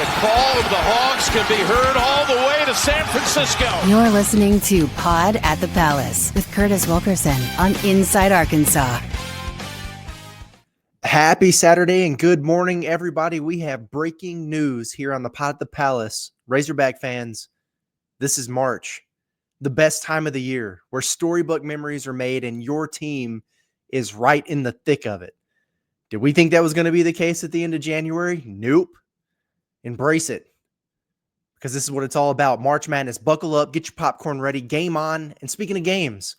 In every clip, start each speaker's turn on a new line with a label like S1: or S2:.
S1: The call of the Hogs can be heard all the way to San Francisco.
S2: You're listening to Pod at the Palace with Curtis Wilkerson on Inside Arkansas.
S3: Happy Saturday and good morning, everybody. We have breaking news here on the Pod at the Palace. Razorback fans, this is March, the best time of the year where storybook memories are made and your team is right in the thick of it. Did we think that was going to be the case at the end of January? Nope. Embrace it, because this is what it's all about. March Madness. Buckle up, get your popcorn ready, game on. And speaking of games,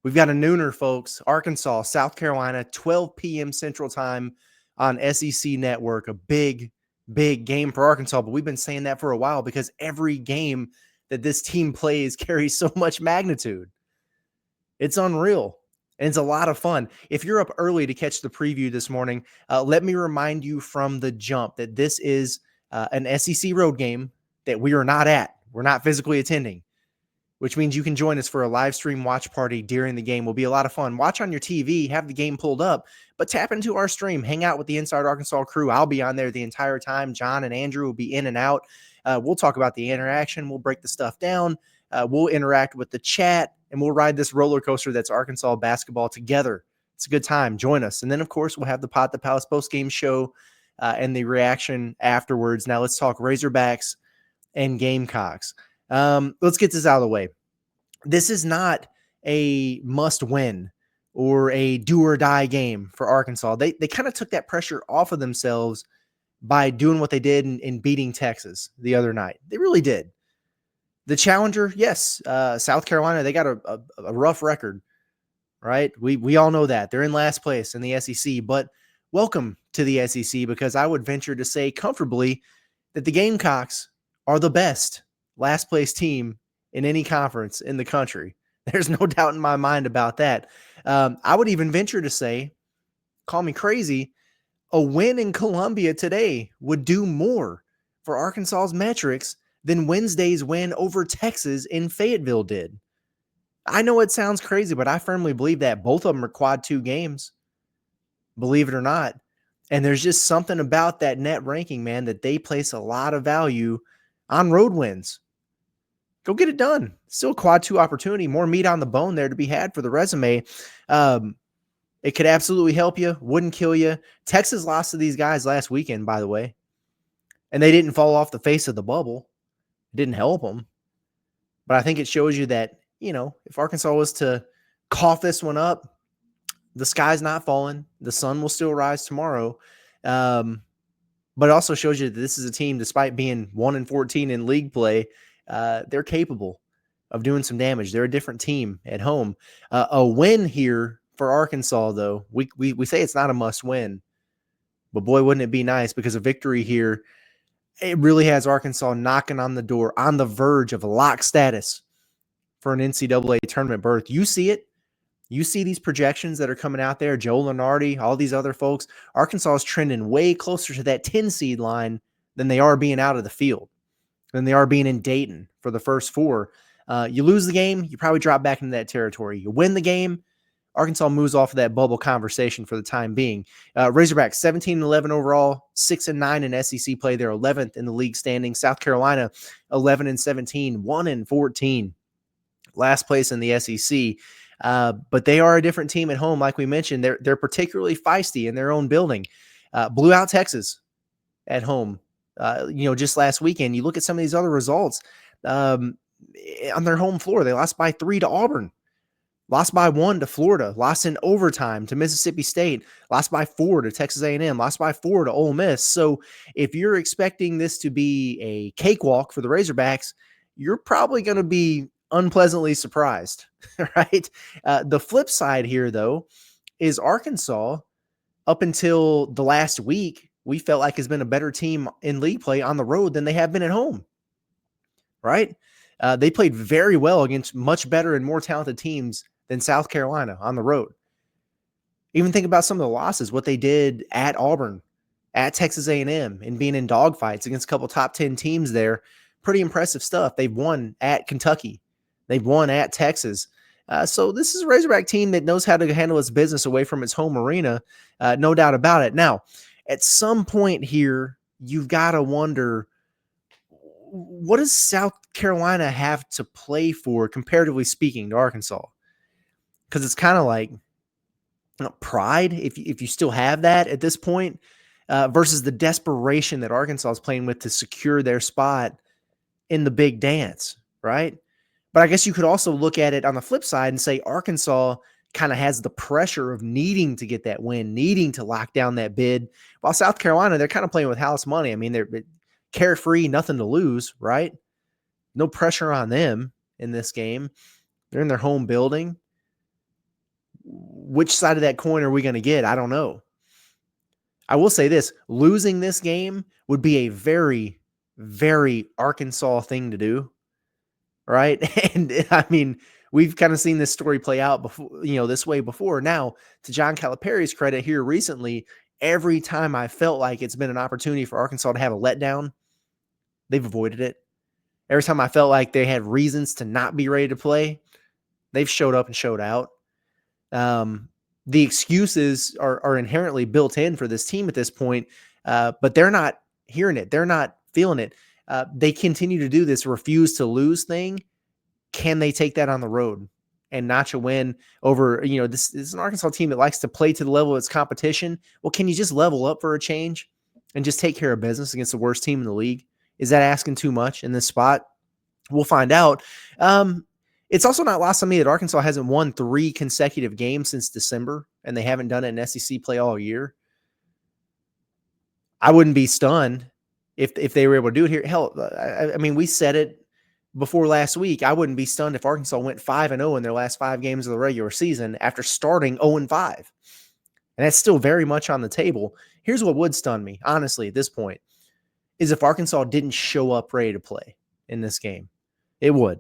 S3: we've got a nooner, folks. Arkansas, South Carolina, 12 p.m. Central Time on SEC Network. A big, big game for Arkansas, but we've been saying that for a while because every game that this team plays carries so much magnitude. It's unreal. And it's a lot of fun. If you're up early to catch the preview this morning, let me remind you from the jump that this is an SEC road game that we are not at. We're not physically attending, which means you can join us for a live stream watch party during the game. Will be a lot of fun. Watch on your TV, have the game pulled up, but tap into our stream. Hang out with the Inside Arkansas crew. I'll be on there the entire time. John and Andrew will be in and out. We'll talk about the interaction. We'll break the stuff down. We'll interact with the chat, and we'll ride this roller coaster that's Arkansas basketball together. It's a good time. Join us. And then, of course, we'll have the Pod at the Palace post-game show and the reaction afterwards. Now let's talk Razorbacks and Gamecocks. Let's get this out of the way. This is not a must-win or a do-or-die game for Arkansas. They kind of took that pressure off of themselves by doing what they did in beating Texas the other night. They really did. The challenger, yes, South Carolina, they got a rough record, right? We all know that. They're in last place in the SEC, but welcome to the SEC, because I would venture to say comfortably that the Gamecocks are the best last place team in any conference in the country. There's no doubt in my mind about that. I would even venture to say, call me crazy, a win in Columbia today would do more for Arkansas's metrics than Wednesday's win over Texas in Fayetteville did. I know it sounds crazy, but I firmly believe that. Both of them are quad 2 games, believe it or not. And there's just something about that net ranking, man, that they place a lot of value on road wins. Go get it done. Still a quad 2 opportunity, more meat on the bone there to be had for the resume. It could absolutely help you, wouldn't kill you. Texas lost to these guys last weekend, by the way, and they didn't fall off the face of the bubble. Didn't help them. But I think it shows you that, if Arkansas was to cough this one up, the sky's not falling. The sun will still rise tomorrow. But it also shows you that this is a team, despite being 1-14 in league play, they're capable of doing some damage. They're a different team at home. A win here for Arkansas, though, we say it's not a must win. But boy, wouldn't it be nice, because a victory here, it really has Arkansas knocking on the door, on the verge of lock status for an NCAA tournament berth. You see it. You see these projections that are coming out there, Joe Lunardi, all these other folks. Arkansas is trending way closer to that 10 seed line than they are being out of the field, than they are being in Dayton for the first 4. You lose the game, you probably drop back into that territory. You win the game, Arkansas moves off of that bubble conversation for the time being. Razorbacks 17-11 overall, 6-9 in SEC play. They're 11th in the league standings. South Carolina 11-17, 1-14, last place in the SEC. But they are a different team at home, like we mentioned. They're particularly feisty in their own building. Blew out Texas at home. Just last weekend. You look at some of these other results on their home floor. They lost by 3 to Auburn. Lost by 1 to Florida, lost in overtime to Mississippi State, lost by 4 to Texas A&M, lost by 4 to Ole Miss. So if you're expecting this to be a cakewalk for the Razorbacks, you're probably going to be unpleasantly surprised, right? The flip side here, though, is Arkansas, up until the last week, we felt like has been a better team in league play on the road than they have been at home, right? They played very well against much better and more talented teams than South Carolina on the road. Even think about some of the losses, what they did at Auburn, at Texas A&M, and being in dogfights against a couple top 10 teams there. Pretty impressive stuff. They've won at Kentucky. They've won at Texas. So this is a Razorback team that knows how to handle its business away from its home arena. No doubt about it. Now, at some point here you've got to wonder, what does South Carolina have to play for, comparatively speaking, to Arkansas? Because it's kind of like pride, if you still have that at this point, versus the desperation that Arkansas is playing with to secure their spot in the big dance, right? But I guess you could also look at it on the flip side and say Arkansas kind of has the pressure of needing to get that win, needing to lock down that bid, while South Carolina, they're kind of playing with house money. I mean, they're carefree, nothing to lose, right? No pressure on them in this game. They're in their home building. Which side of that coin are we going to get? I don't know. I will say this, losing this game would be a very, very Arkansas thing to do, right? And I mean, we've kind of seen this story play out before, this way before. Now, to John Calipari's credit here recently, every time I felt like it's been an opportunity for Arkansas to have a letdown, they've avoided it. Every time I felt like they had reasons to not be ready to play, they've showed up and showed out. The excuses are inherently built in for this team at this point, but they're not hearing it. They're not feeling it. They continue to do this refuse to lose thing. Can they take that on the road and notch a win over, this is an Arkansas team that likes to play to the level of its competition. Well, can you just level up for a change and just take care of business against the worst team in the league? Is that asking too much in this spot? We'll find out. It's also not lost on me that Arkansas hasn't won 3 consecutive games since December, and they haven't done it in SEC play all year. I wouldn't be stunned if they were able to do it here. Hell, I mean, we said it before last week. I wouldn't be stunned if Arkansas went 5-0 in their last 5 games of the regular season after starting 0-5. And that's still very much on the table. Here's what would stun me, honestly, at this point, is if Arkansas didn't show up ready to play in this game. It would.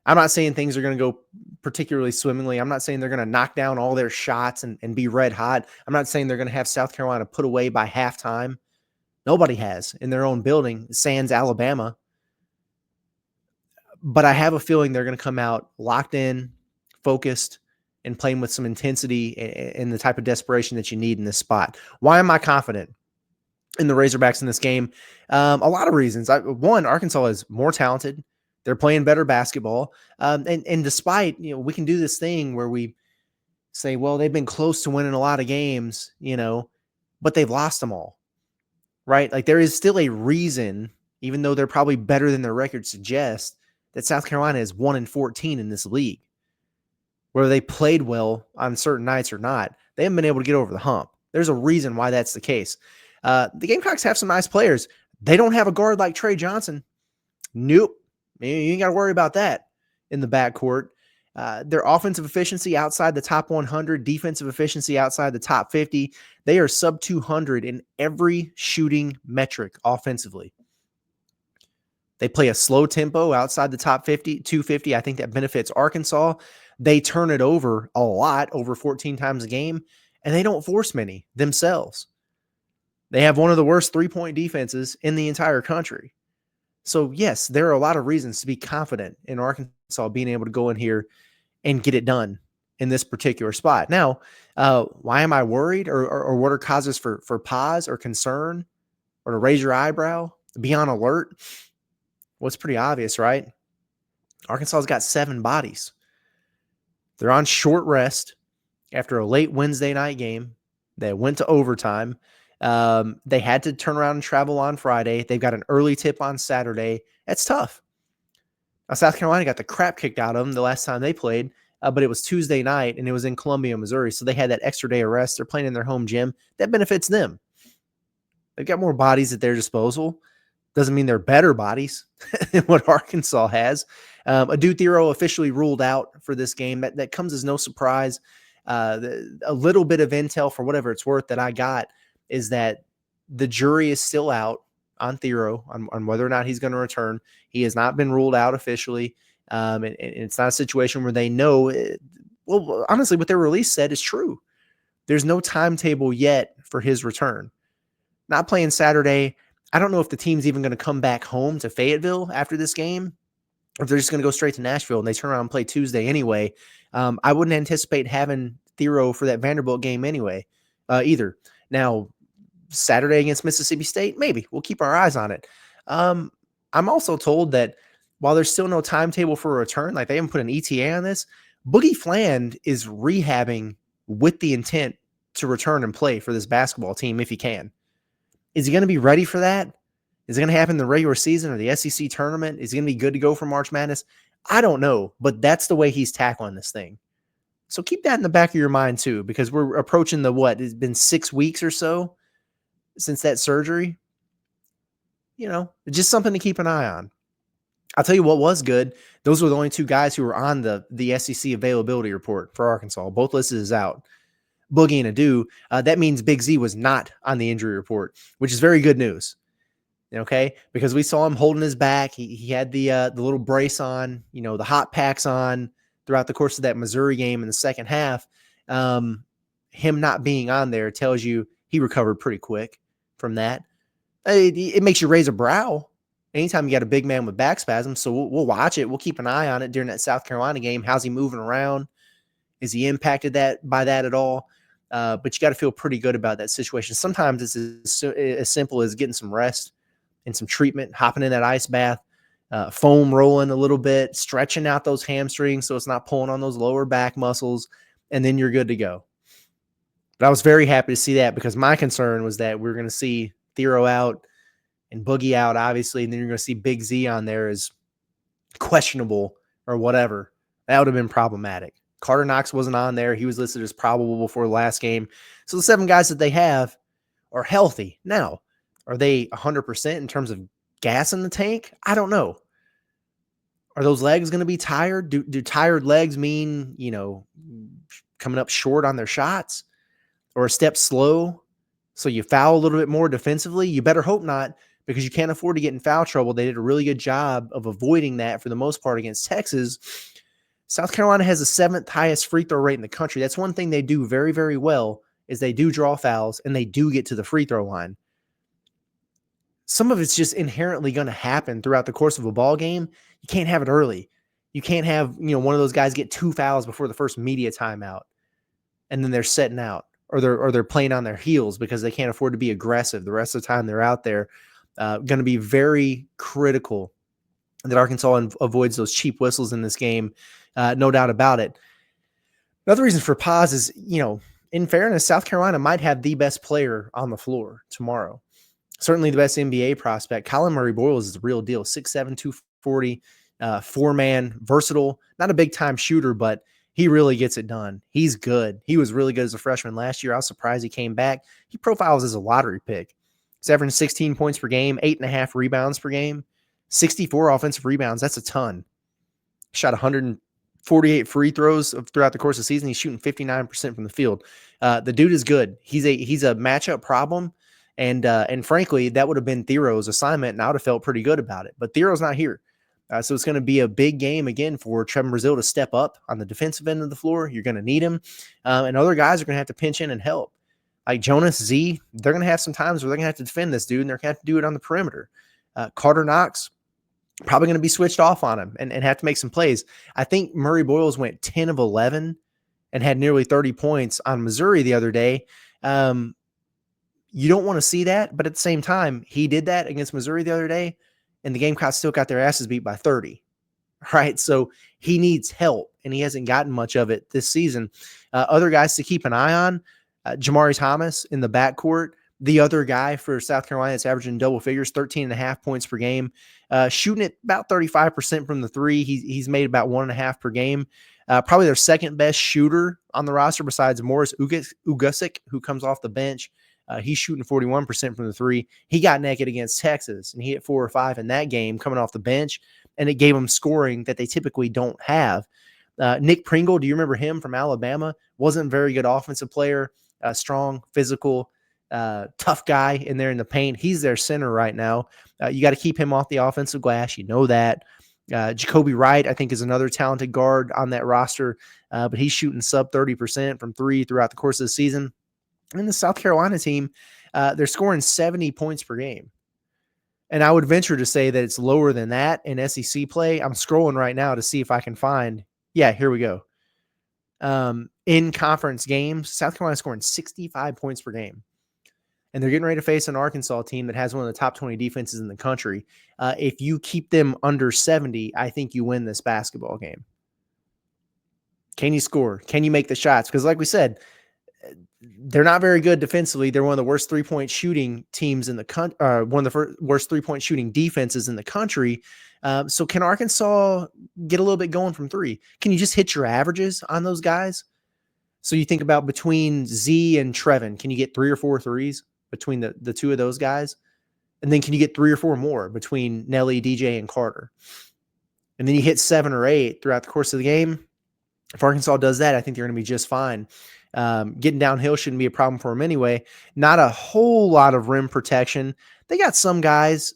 S3: I'm not saying things are going to go particularly swimmingly. I'm not saying they're going to knock down all their shots and be red hot. I'm not saying they're going to have South Carolina put away by halftime. Nobody has in their own building, sans Alabama. But I have a feeling they're going to come out locked in, focused, and playing with some intensity and the type of desperation that you need in this spot. Why am I confident in the Razorbacks in this game? A lot of reasons. One, Arkansas is more talented. They're playing better basketball. And despite, we can do this thing where we say, well, they've been close to winning a lot of games, but they've lost them all, right? Like there is still a reason, even though they're probably better than their record suggests, that South Carolina is 1-14 in this league. Whether they played well on certain nights or not, they haven't been able to get over the hump. There's a reason why that's the case. The Gamecocks have some nice players. They don't have a guard like Trey Johnson. Nope. You ain't got to worry about that in the backcourt. Their offensive efficiency outside the top 100, defensive efficiency outside the top 50. They are sub 200 in every shooting metric offensively. They play a slow tempo outside the top 50, 250. I think that benefits Arkansas. They turn it over a lot, over 14 times a game, and they don't force many themselves. They have one of the worst three-point defenses in the entire country. So, yes, there are a lot of reasons to be confident in Arkansas being able to go in here and get it done in this particular spot. Now, why am I worried or what are causes for pause or concern or to raise your eyebrow, be on alert? Well, it's pretty obvious, right? Arkansas's got 7 bodies. They're on short rest after a late Wednesday night game that went to overtime. They had to turn around and travel on Friday. They've got an early tip on Saturday. That's tough. Now, South Carolina got the crap kicked out of them the last time they played, but it was Tuesday night, and it was in Columbia, Missouri, so they had that extra day of rest. They're playing in their home gym. That benefits them. They've got more bodies at their disposal. Doesn't mean they're better bodies than what Arkansas has. Adu Thero officially ruled out for this game. That comes as no surprise. A little bit of intel, for whatever it's worth, that I got is that the jury is still out on Thero on whether or not he's going to return. He has not been ruled out officially. And it's not a situation where they know. Well, honestly, what their release said is true. There's no timetable yet for his return. Not playing Saturday. I don't know if the team's even going to come back home to Fayetteville after this game, or if they're just going to go straight to Nashville and they turn around and play Tuesday anyway. I wouldn't anticipate having Thero for that Vanderbilt game anyway, either. Now, Saturday against Mississippi State? Maybe. We'll keep our eyes on it. I'm also told that while there's still no timetable for a return, like they haven't put an ETA on this, Boogie Fland is rehabbing with the intent to return and play for this basketball team if he can. Is he going to be ready for that? Is it going to happen in the regular season or the SEC tournament? Is he going to be good to go for March Madness? I don't know, but that's the way he's tackling this thing. So keep that in the back of your mind too, because we're approaching it's been 6 weeks or so since that surgery. Just something to keep an eye on. I'll tell you what was good. Those were the only two guys who were on the SEC availability report for Arkansas. Both listed as out. Boogie and Adu. That means Big Z was not on the injury report, which is very good news. Okay, because we saw him holding his back. He had the little brace on, the hot packs on throughout the course of that Missouri game in the second half. Him not being on there tells you he recovered pretty quick from that. It makes you raise a brow anytime you got a big man with back spasms. So we'll watch it. We'll keep an eye on it during that South Carolina game. How's he moving around? Is he impacted by that at all? But you got to feel pretty good about that situation. Sometimes it's as simple as getting some rest and some treatment, hopping in that ice bath, foam rolling a little bit, stretching out those hamstrings so it's not pulling on those lower back muscles, and then you're good to go. But I was very happy to see that because my concern was that we were going to see Thero out and Boogie out, obviously, and then you're going to see Big Z on there as questionable or whatever. That would have been problematic. Carter Knox wasn't on there. He was listed as probable before the last game. So the 7 guys that they have are healthy. Now, are they 100% in terms of gas in the tank? I don't know. Are those legs going to be tired? Do tired legs mean, coming up short on their shots or a step slow? So you foul a little bit more defensively? You better hope not, because you can't afford to get in foul trouble. They did a really good job of avoiding that for the most part against Texas. South Carolina has the 7th highest free throw rate in the country. That's one thing they do very, very well is they do draw fouls and they do get to the free throw line. Some of it's just inherently going to happen throughout the course of a ball game. You can't have it early. You can't have, one of those guys get 2 fouls before the first media timeout and then they're setting out or they're playing on their heels because they can't afford to be aggressive. The rest of the time they're out there. Going to be very critical that Arkansas avoids those cheap whistles in this game. No doubt about it. Another reason for pause is, in fairness, South Carolina might have the best player on the floor tomorrow. Certainly the best NBA prospect. Colin Murray-Boyles is the real deal. 6'7", 240, 4-man, versatile, not a big-time shooter, but he really gets it done. He's good. He was really good as a freshman last year. I was surprised he came back. He profiles as a lottery pick. He's averaging 16 points per game, 8.5 rebounds per game, 64 offensive rebounds. That's a ton. Shot 148 free throws throughout the course of the season. He's shooting 59% from the field. The dude is good. He's a matchup problem. And frankly, that would have been Thero's assignment, and I would have felt pretty good about it. But Thero's not here. So it's going to be a big game again for Trevin Brazile to step up on the defensive end of the floor. You're going to need him. And other guys are going to have to pinch in and help. Like Jonas Z, they're going to have some times where they're going to have to defend this dude, and they're going to have to do it on the perimeter. Carter Knox, probably going to be switched off on him and have to make some plays. I think Murray-Boyles went 10 of 11 and had nearly 30 points on Missouri the other day. You don't want to see that, but at the same time, he did that against Missouri the other day, and the Gamecocks still got their asses beat by 30. Right? So he needs help, and he hasn't gotten much of it this season. Other guys to keep an eye on, Jamari Thomas in the backcourt, the other guy for South Carolina that's averaging double figures, 13.5 points per game, shooting at about 35% from the three. He's made about 1.5 per game. Probably their second best shooter on the roster besides Morris Ugusic, who comes off the bench. He's shooting 41% from the three. He got naked against Texas, and he hit 4 or 5 in that game coming off the bench, and it gave him scoring that they typically don't have. Nick Pringle, do you remember him from Alabama? Wasn't a very good offensive player, strong, physical, tough guy in there in the paint. He's their center right now. You got to keep him off the offensive glass. You know that. Jacoby Wright, I think, is another talented guard on that roster, but he's shooting sub 30% from three throughout the course of the season. And the South Carolina team, they're scoring 70 points per game. And I would venture to say that it's lower than that in SEC play. I'm scrolling right now to see if I can find. Yeah, here we go. In conference games, South Carolina scoring 65 points per game. and they're getting ready to face an Arkansas team that has one of the top 20 defenses in the country. If you keep them under 70, I think you win this basketball game. Can you score? Can you make the shots? Because like we said, they're not very good defensively. They're one of the worst three-point shooting teams in the country, one of the worst three-point shooting defenses in the country. So can Arkansas get a little bit going from three? Can you just hit your averages on those guys? So you think about between Z and Trevin, can you get 3 or 4 threes between the two of those guys? And then can you get 3 or 4 more between Nelly, DJ, and Carter? And then you hit 7 or 8 throughout the course of the game. If Arkansas does that, I think they're going to be just fine. Getting downhill shouldn't be a problem for them anyway. Not a whole lot of rim protection. They got some guys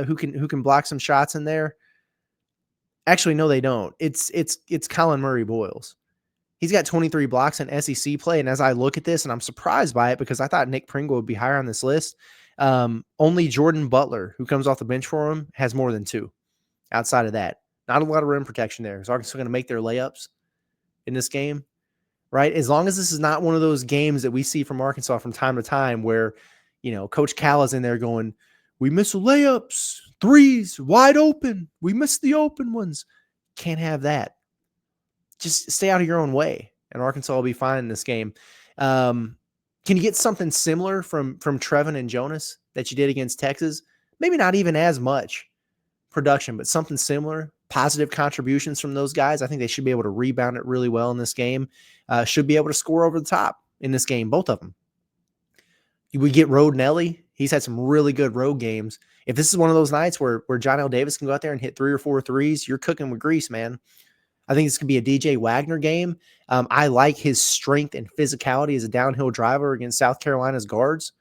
S3: who can block some shots in there. Actually, no, they don't. It's Colin Murray Boyles. He's got 23 blocks in SEC play, and as I look at this, and I'm surprised by it because I thought Nick Pringle would be higher on this list, only Jordan Butler, who comes off the bench for him, has more than 2. Outside of that, not a lot of rim protection there. Is Arkansas going to make their layups in this game? Right? As long as this is not one of those games that we see from Arkansas from time to time where, Coach Cal is in there going, we miss layups, threes, wide open. We miss the open ones. Can't have that. Just stay out of your own way, and Arkansas will be fine in this game. Can you get something similar from Trevin and Jonas that you did against Texas? Maybe not even as much production, but something similar. Positive contributions from those guys. I think they should be able to rebound it really well in this game. Should be able to score over the top in this game, both of them. We get Road Nelly. He's had some really good road games. If this is one of those nights where John L. Davis can go out there and hit 3 or 4 threes, you're cooking with grease, man. I think this could be a DJ Wagner game. I like his strength and physicality as a downhill driver against South Carolina's guards.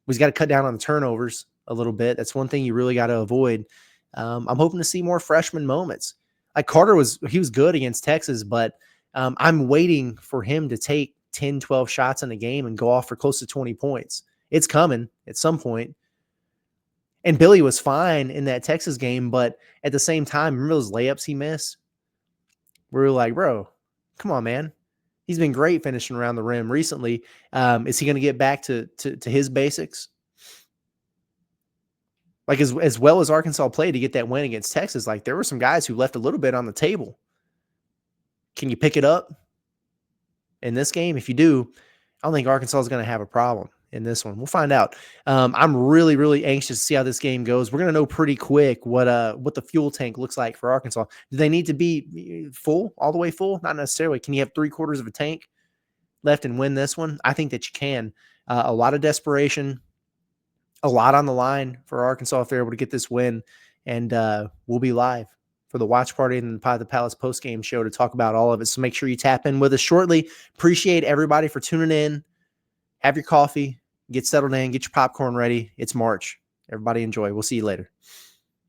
S3: He's got to cut down on the turnovers a little bit. That's one thing you really got to avoid. I'm hoping to see more freshman moments. Like Carter was good against Texas, but I'm waiting for him to take 10, 12 shots in a game and go off for close to 20 points. It's coming at some point. And Billy was fine in that Texas game, but at the same time, remember those layups he missed? We were like, bro, come on, man. He's been great finishing around the rim recently. Is he going to get back to his basics? Like as well as Arkansas played to get that win against Texas, like there were some guys who left a little bit on the table. Can you pick it up in this game? If you do, I don't think Arkansas is going to have a problem in this one. We'll find out. I'm really, really anxious to see how this game goes. We're going to know pretty quick what the fuel tank looks like for Arkansas. Do they need to be full, all the way full? Not necessarily. Can you have 3/4 of a tank left and win this one? I think that you can. A lot of desperation, a lot on the line for Arkansas if they're able to get this win. And we'll be live for the watch party and the Pod the Palace post-game show to talk about all of it. So make sure you tap in with us shortly. Appreciate everybody for tuning in. Have your coffee, get settled in, get your popcorn ready. It's March. Everybody enjoy. We'll see you later.